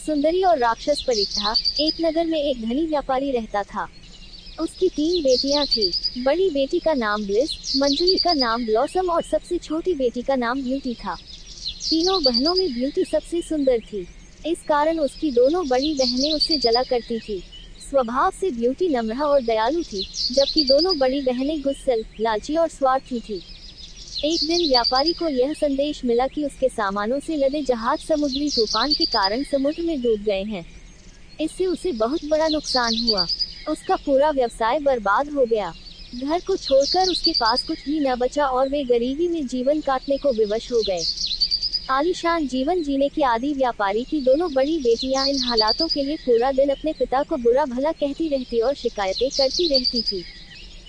सुंदरी और राक्षस परी था। एक नगर में एक धनी व्यापारी रहता था। उसकी 3 बेटियां थी। बड़ी बेटी का नाम ब्लिस, मंजूरी का नाम ब्लॉसम और सबसे छोटी बेटी का नाम ब्यूटी था। तीनों बहनों में ब्यूटी सबसे सुंदर थी। इस कारण उसकी दोनों बड़ी बहनें उससे जला करती थी। स्वभाव से ब्यूटी नम्र और दयालु थी, जबकि दोनों बड़ी बहनें गुस्सैल, लालची और स्वार्थी थी। एक दिन व्यापारी को यह संदेश मिला कि उसके सामानों से लदे जहाज समुद्री तूफान के कारण समुद्र में डूब गए हैं। इससे उसे बहुत बड़ा नुकसान हुआ। उसका पूरा व्यवसाय बर्बाद हो गया। घर को छोड़कर उसके पास कुछ भी न बचा और वे गरीबी में जीवन काटने को विवश हो गए। आलीशान जीवन जीने की आदी व्यापारी की दोनों बड़ी बेटियां इन हालातों के लिए पूरा दिन अपने पिता को बुरा भला कहती रहती और शिकायतें करती रहती थी।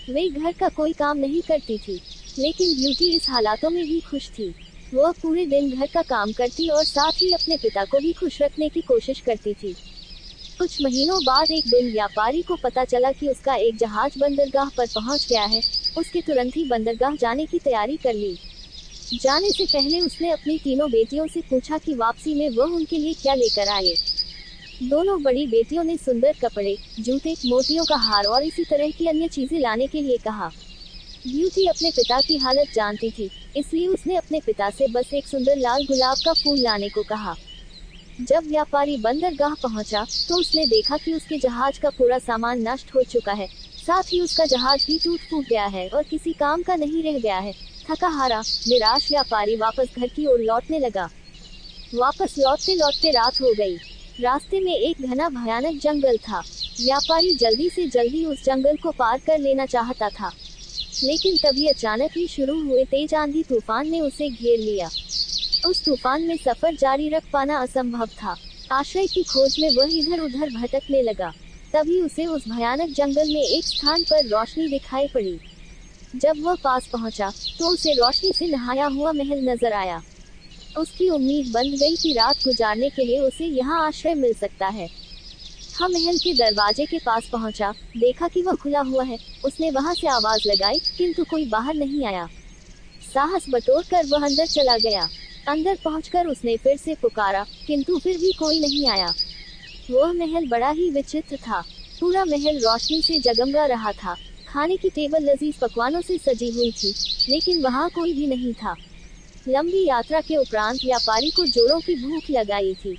वे घर का कोई काम नहीं करती थी, लेकिन ब्यूटी इस हालातों में भी खुश थी। वह पूरे दिन घर का काम करती और साथ ही अपने पिता को भी खुश रखने की कोशिश करती थी। कुछ महीनों बाद एक दिन व्यापारी को पता चला कि उसका एक जहाज बंदरगाह पर पहुंच गया है। उसके तुरंत ही बंदरगाह जाने की तैयारी कर ली। जाने से पहले उसने अपनी तीनों बेटियों से पूछा कि वापसी में वह उनके लिए क्या लेकर आए। दोनों बड़ी बेटियों ने सुंदर कपड़े, जूते, मोतियों का हार और इसी तरह की अन्य चीजें लाने के लिए कहा। ब्यूटी अपने पिता की हालत जानती थी, इसलिए उसने अपने पिता से बस एक सुंदर लाल गुलाब का फूल लाने को कहा। जब व्यापारी बंदरगाह पहुंचा, तो उसने देखा कि उसके जहाज का पूरा सामान नष्ट हो चुका है। साथ ही उसका जहाज भी टूट फूट गया है और किसी काम का नहीं रह गया है। थका हारा, निराश व्यापारी वापस घर की ओर लौटने लगा। वापस लौटते लौटते रात हो गई। रास्ते में एक घना भयानक जंगल था। व्यापारी जल्दी से जल्दी उस जंगल को पार कर लेना चाहता था, लेकिन तभी अचानक ही शुरू हुए तेज आंधी तूफान ने उसे घेर लिया। उस तूफान में सफर जारी रख पाना असंभव था। आश्रय की खोज में वह इधर उधर भटकने लगा। तभी उसे उस भयानक जंगल में एक स्थान पर रोशनी दिखाई पड़ी। जब वह पास पहुंचा, तो उसे रोशनी से नहाया हुआ महल नजर आया। उसकी उम्मीद बंध गई कि रात गुजारने के लिए उसे यहाँ आश्रय मिल सकता है। वह महल के दरवाजे के पास पहुंचा, देखा कि वह खुला हुआ है। उसने वहां से आवाज लगाई, किंतु कोई बाहर नहीं आया। साहस बटोरकर वह अंदर चला गया। अंदर पहुंचकर उसने फिर से पुकारा, किंतु फिर भी कोई नहीं आया। वह महल बड़ा ही विचित्र था। पूरा महल रोशनी से जगमगा रहा था। खाने की टेबल लजीज पकवानों से सजी हुई थी, लेकिन वहां कोई भी नहीं था। लंबी यात्रा के उपरांत व्यापारी को जोरों की भूख लगाई थी,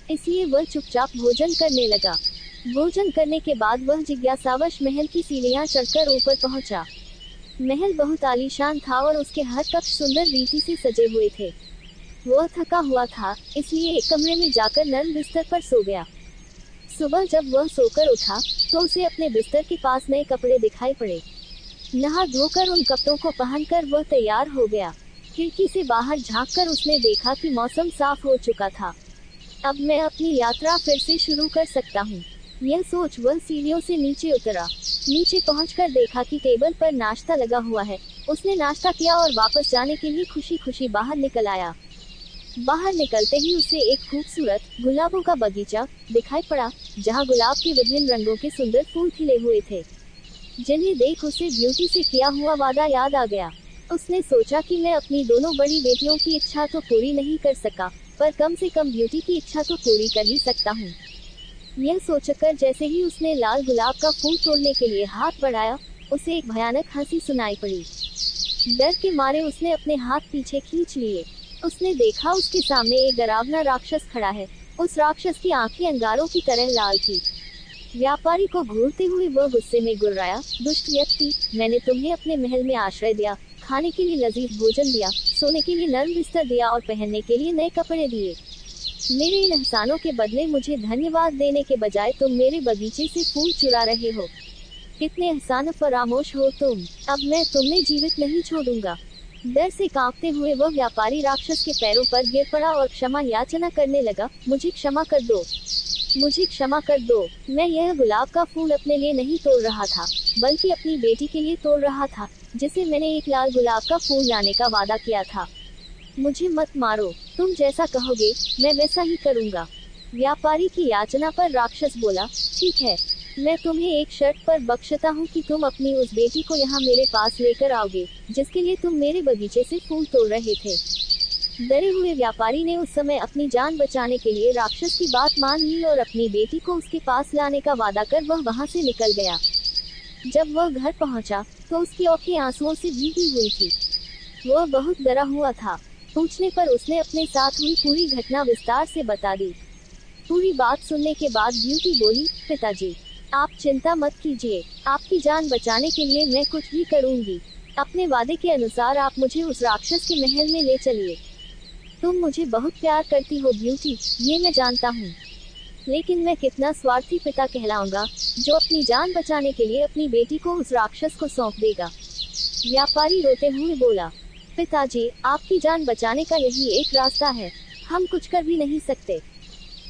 इसलिए वह चुपचाप भोजन करने लगा। भोजन करने के बाद वह जिज्ञासावश महल की सीढ़ियां चढ़कर ऊपर पहुंचा। महल बहुत आलीशान था और उसके हर कक्ष सुंदर रीति से सजे हुए थे। वह थका हुआ था, इसलिए एक कमरे में जाकर नर्म बिस्तर पर सो गया। सुबह जब वह सोकर उठा, तो उसे अपने बिस्तर के पास नए कपड़े दिखाई पड़े। नहा धोकर उन कपड़ों को पहनकर वह तैयार हो गया। खिड़की से बाहर झांककर उसने देखा कि मौसम साफ हो चुका था। अब मैं अपनी यात्रा फिर से शुरू कर सकता हूँ। यह सोच वह सीढ़ियों से नीचे उतरा। नीचे पहुंचकर देखा कि टेबल पर नाश्ता लगा हुआ है। उसने नाश्ता किया और वापस जाने के लिए खुशी खुशी बाहर निकल आया। बाहर निकलते ही उसे एक खूबसूरत गुलाबों का बगीचा दिखाई पड़ा, जहाँ गुलाब के विभिन्न रंगों के सुंदर फूल खिले हुए थे, जिन्हें देख उसे ब्यूटी से किया हुआ वादा याद आ गया। उसने सोचा कि मैं अपनी दोनों बड़ी बेटियों की इच्छा तो पूरी नहीं कर सका, पर कम से कम ब्यूटी की इच्छा तो पूरी कर ही सकता हूँ। यह सोचकर जैसे ही उसने लाल गुलाब का फूल तोड़ने के लिए हाथ बढ़ाया, उसे एक भयानक हंसी सुनाई पड़ी। डर के मारे उसने अपने हाथ पीछे खींच लिए। उसने देखा उसके सामने एक डरावना राक्षस खड़ा है। उस राक्षस की आंखें अंगारों की तरह लाल थी। व्यापारी को घूरते हुए वह गुस्से में गुर्राया, दुष्ट व्यक्ति, मैंने तुम्हें अपने महल में आश्रय दिया, खाने के लिए लजीज भोजन दिया, सोने के लिए नर्म बिस्तर दिया और पहनने के लिए नए कपड़े दिए। मेरे इन एहसानों के बदले मुझे धन्यवाद देने के बजाय तुम मेरे बगीचे से फूल चुरा रहे हो। कितने एहसान फरामोश हो तुम। अब मैं तुम्हें जीवित नहीं छोड़ूंगा। डर से कांपते हुए वह व्यापारी राक्षस के पैरों पर गिर पड़ा और क्षमा याचना करने लगा, मुझे क्षमा कर दो, मुझे क्षमा कर दो। मैं यह गुलाब का फूल अपने लिए नहीं तोड़ रहा था, बल्कि अपनी बेटी के लिए तोड़ रहा था, जिसे मैंने एक लाल गुलाब का फूल लाने का वादा किया था। मुझे मत मारो, तुम जैसा कहोगे मैं वैसा ही करूँगा। व्यापारी की याचना पर राक्षस बोला, ठीक है, मैं तुम्हें एक शर्त पर बख्शता हूँ कि तुम अपनी उस बेटी को यहाँ मेरे पास लेकर आओगे, जिसके लिए तुम मेरे बगीचे से फूल तोड़ रहे थे। डरे हुए व्यापारी ने उस समय अपनी जान बचाने के लिए राक्षस की बात मान ली और अपनी बेटी को उसके पास लाने का वादा कर वह वहां से निकल गया। जब वह घर पहुंचा, तो उसकी आंखें आंसुओं से भीगी हुई थी। वह बहुत डरा हुआ था। पूछने पर उसने अपने साथ हुई पूरी घटना विस्तार से बता दी। पूरी बात सुनने के बाद ब्यूटी बोली, पिताजी, आप चिंता मत कीजिए, आपकी जान बचाने के लिए मैं कुछ भी करूंगी। अपने वादे के अनुसार आप मुझे उस राक्षस के महल में ले चलिए। तुम मुझे बहुत प्यार करती हो ब्यूटी, ये मैं जानता हूँ, लेकिन मैं कितना स्वार्थी पिता कहलाऊंगा, जो अपनी जान बचाने के लिए अपनी बेटी को उस राक्षस को सौंप देगा। व्यापारी रोते हुए बोला, पिताजी, आपकी जान बचाने का यही एक रास्ता है, हम कुछ कर भी नहीं सकते।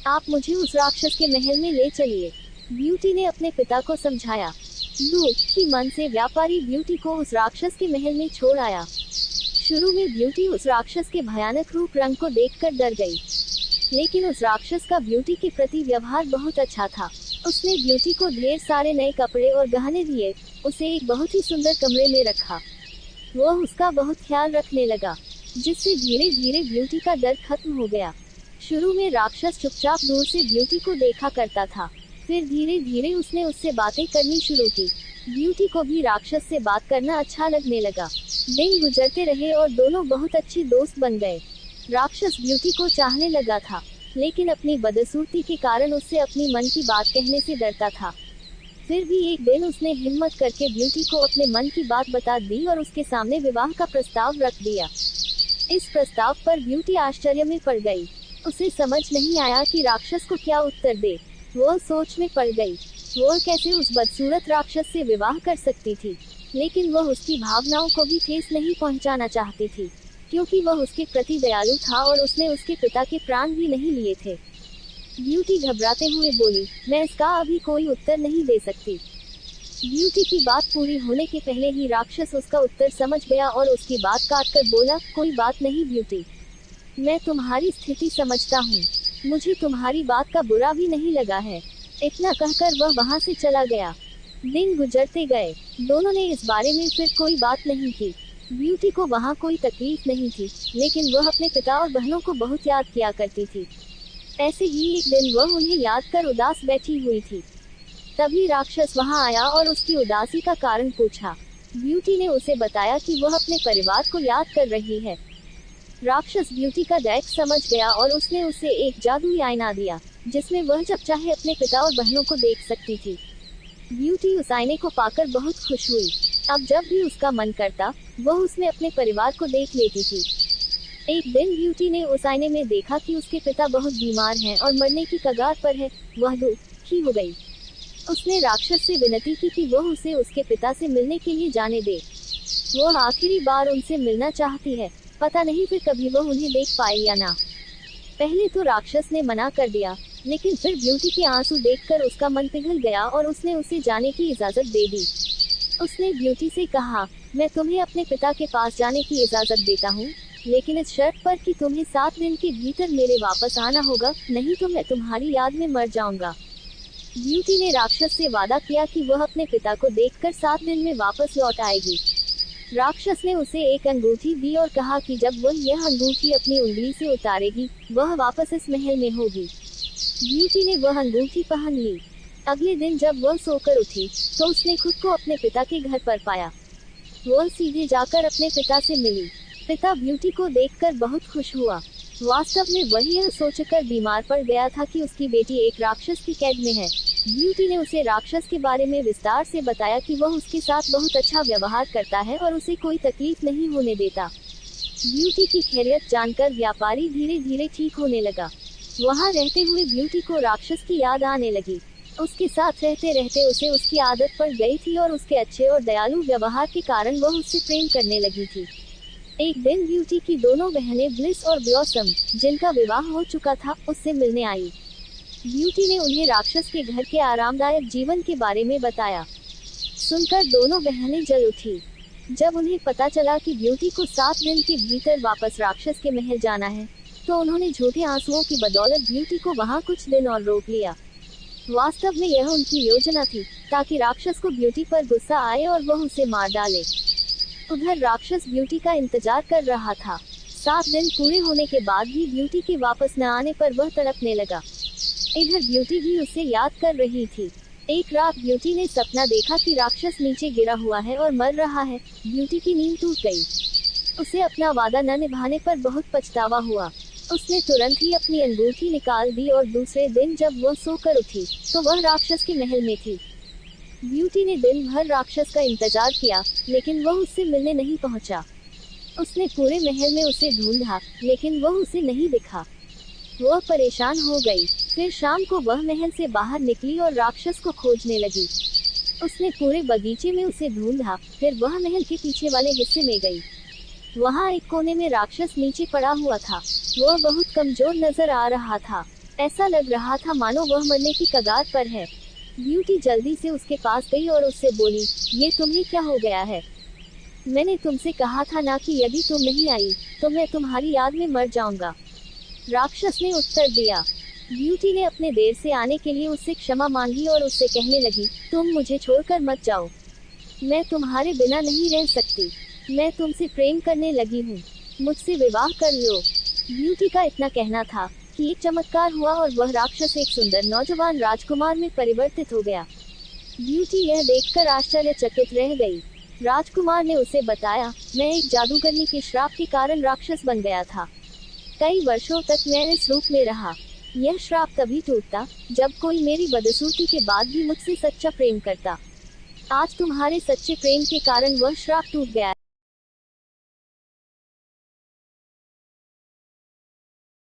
आप मुझे उस राक्षस के महल में ले चलिए। ब्यूटी ने अपने पिता को समझाया। दुखी मन से व्यापारी ब्यूटी को उस राक्षस के महल में छोड़ आया। शुरू में ब्यूटी उस राक्षस के भयानक रूप रंग को देखकर डर गई, लेकिन उस राक्षस का ब्यूटी के प्रति व्यवहार बहुत अच्छा था। उसने ब्यूटी को ढेर सारे नए कपड़े और गहने दिए, उसे एक बहुत ही सुंदर कमरे में रखा। वह उसका बहुत ख्याल रखने लगा, जिससे धीरे धीरे ब्यूटी का डर खत्म हो गया। शुरू में राक्षस चुपचाप दूर से ब्यूटी को देखा करता था, फिर धीरे धीरे उसने उससे बातें करनी शुरू की। ब्यूटी को भी राक्षस से बात करना अच्छा लगने लगा। दिन गुजरते रहे और दोनों बहुत अच्छे दोस्त बन गए। राक्षस ब्यूटी को चाहने लगा था, लेकिन अपनी बदसूरती के कारण उससे अपनी मन की बात कहने से डरता था। फिर भी एक दिन उसने हिम्मत करके ब्यूटी को अपने मन की बात बता दी और उसके सामने विवाह का प्रस्ताव रख दिया। इस प्रस्ताव पर ब्यूटी आश्चर्य में पड़ गई। उसे समझ नहीं आया कि राक्षस को क्या उत्तर दे। वह सोच में पड़ गई, वह कैसे उस बदसूरत राक्षस से विवाह कर सकती थी, लेकिन वह उसकी भावनाओं को भी ठेस नहीं पहुंचाना चाहती थी, क्योंकि वह उसके प्रति दयालु था और उसने उसके पिता के प्राण भी नहीं लिए थे। ब्यूटी घबराते हुए बोली, मैं इसका अभी कोई उत्तर नहीं दे सकती। ब्यूटी की बात पूरी होने के पहले ही राक्षस उसका उत्तर समझ गया और उसकी बात काटकर बोला, कोई बात नहीं ब्यूटी, मैं तुम्हारी स्थिति समझता हूँ, मुझे तुम्हारी बात का बुरा भी नहीं लगा है। इतना कहकर वह वहाँ से चला गया। दिन गुजरते गए, दोनों ने इस बारे में फिर कोई बात नहीं की। ब्यूटी को वहाँ कोई तकलीफ नहीं थी, लेकिन वह अपने पिता और बहनों को बहुत याद किया करती थी। ऐसे ही एक दिन वह उन्हें याद कर उदास बैठी हुई थी। तभी राक्षस वहाँ आया और उसकी उदासी का कारण पूछा। ब्यूटी ने उसे बताया कि वह अपने परिवार को याद कर रही है। राक्षस ब्यूटी का दैक समझ गया और उसने उसे एक जादुई आईना दिया, जिसमें वह जब चाहे अपने पिता और बहनों को देख सकती थी। ब्यूटी उस आईने को पाकर बहुत खुश हुई। अब जब भी उसका मन करता, वह उसमें अपने परिवार को देख लेती थी। एक दिन ब्यूटी ने उस आईने में देखा कि उसके पिता बहुत बीमार हैं और मरने की कगार पर है। वह दुखी हो गई। उसने राक्षस से विनती की कि वह उसे उसके पिता से मिलने के लिए जाने दे। वह आखिरी बार उनसे मिलना चाहती है, पता नहीं फिर कभी वह उन्हें देख पाए या ना। पहले तो राक्षस ने मना कर दिया, लेकिन फिर ब्यूटी के आंसू देखकर उसका मन पिघल गया और उसने उसे जाने की इजाजत दे दी। उसने ब्यूटी से कहा, मैं तुम्हें अपने पिता के पास जाने की इजाजत देता हूँ, लेकिन इस शर्त पर कि तुम्हें 7 दिन के भीतर मेरे वापस आना होगा, नहीं तो मैं तुम्हारी याद में मर जाऊंगा। ब्यूटी ने राक्षस से वादा किया कि वह अपने पिता को देखकर 7 दिन में वापस लौट आएगी। राक्षस ने उसे एक अंगूठी दी और कहा कि जब वह यह अंगूठी अपनी उंगली से उतारेगी, वह वापस इस महल में होगी। ब्यूटी ने वह अंगूठी पहन ली। अगले दिन जब वह सोकर उठी, तो उसने खुद को अपने पिता के घर पर पाया। वह सीधे जाकर अपने पिता से मिली। पिता ब्यूटी को देखकर बहुत खुश हुआ। वास्तव में वह यह सोचकर बीमार पड़ गया था कि उसकी बेटी एक राक्षस की कैद में है। ब्यूटी ने उसे राक्षस के बारे में विस्तार से बताया कि वह उसके साथ बहुत अच्छा व्यवहार करता है और उसे कोई तकलीफ नहीं होने देता। ब्यूटी की खैरियत जानकर व्यापारी धीरे धीरे ठीक होने लगा। वहाँ रहते हुए ब्यूटी को राक्षस की याद आने लगी। उसके साथ रहते रहते उसे उसकी आदत पड़ गई थी और उसके अच्छे और दयालु व्यवहार के कारण वह उससे प्रेम करने लगी थी। एक दिन ब्यूटी की दोनों बहनें ब्लिस और ब्लॉसम, जिनका विवाह हो चुका था, उससे मिलने आई। ब्यूटी ने उन्हें राक्षस के घर के आरामदायक जीवन के बारे में बताया। सुनकर दोनों बहनें जल उठी। जब उन्हें पता चला कि ब्यूटी को 7 दिन के भीतर वापस राक्षस के महल जाना है, तो उन्होंने झूठे आंसुओं की बदौलत ब्यूटी को वहां कुछ दिन और रोक लिया। वास्तव में यह उनकी योजना थी, ताकि राक्षस को ब्यूटी पर गुस्सा आए और वह उसे मार डाले। उधर राक्षस ब्यूटी का इंतजार कर रहा था। 7 दिन पूरे होने के बाद भी ब्यूटी के वापस न आने पर वह तड़पने लगा। इधर ब्यूटी भी उसे याद कर रही थी। एक रात ब्यूटी ने सपना देखा कि राक्षस नीचे गिरा हुआ है और मर रहा है। ब्यूटी की नींद टूट गई। उसे अपना वादा न निभाने पर बहुत पछतावा हुआ। उसने तुरंत ही अपनी अंगूठी निकाल दी और दूसरे दिन जब वह सोकर उठी तो वह राक्षस के महल में थी। ब्यूटी ने दिन भर राक्षस का इंतजार किया, लेकिन वह उससे मिलने नहीं पहुंचा। उसने पूरे महल में उसे ढूंढा, लेकिन वह उसे नहीं दिखा। वह परेशान हो गई। फिर शाम को वह महल से बाहर निकली और राक्षस को खोजने लगी। उसने पूरे बगीचे में उसे ढूंढा, फिर वह महल के पीछे वाले हिस्से में गई। वहाँ एक कोने में राक्षस नीचे पड़ा हुआ था। वह बहुत कमजोर नजर आ रहा था। ऐसा लग रहा था मानो वह मरने की कगार पर है। ब्यूटी जल्दी से उसके पास गई और उससे बोली, ये तुम्हें क्या हो गया है? मैंने तुमसे कहा था ना कि यदि तुम नहीं आई तो मैं तुम्हारी याद में मर जाऊंगा। राक्षस ने उत्तर दिया। ब्यूटी ने अपने देर से आने के लिए उससे क्षमा मांगी और उससे कहने लगी, तुम मुझे छोड़कर मत जाओ। मैं तुम्हारे बिना नहीं रह सकती। मैं तुमसे प्रेम करने लगी हूँ। मुझसे विवाह कर लो। ब्यूटी का इतना कहना था कि एक चमत्कार हुआ और वह राक्षस एक सुंदर नौजवान राजकुमार में परिवर्तित हो गया। ब्यूटी यह देखकर आश्चर्यचकित रह गई। राजकुमार ने उसे बताया, मैं एक जादूगरनी के श्राप के कारण राक्षस बन गया था। कई वर्षों तक मैं इस रूप में रहा। यह श्राप तभी टूटता जब कोई मेरी बदसूरती के बाद भी मुझसे सच्चा प्रेम करता। आज तुम्हारे सच्चे प्रेम के कारण वह श्राप टूट गया।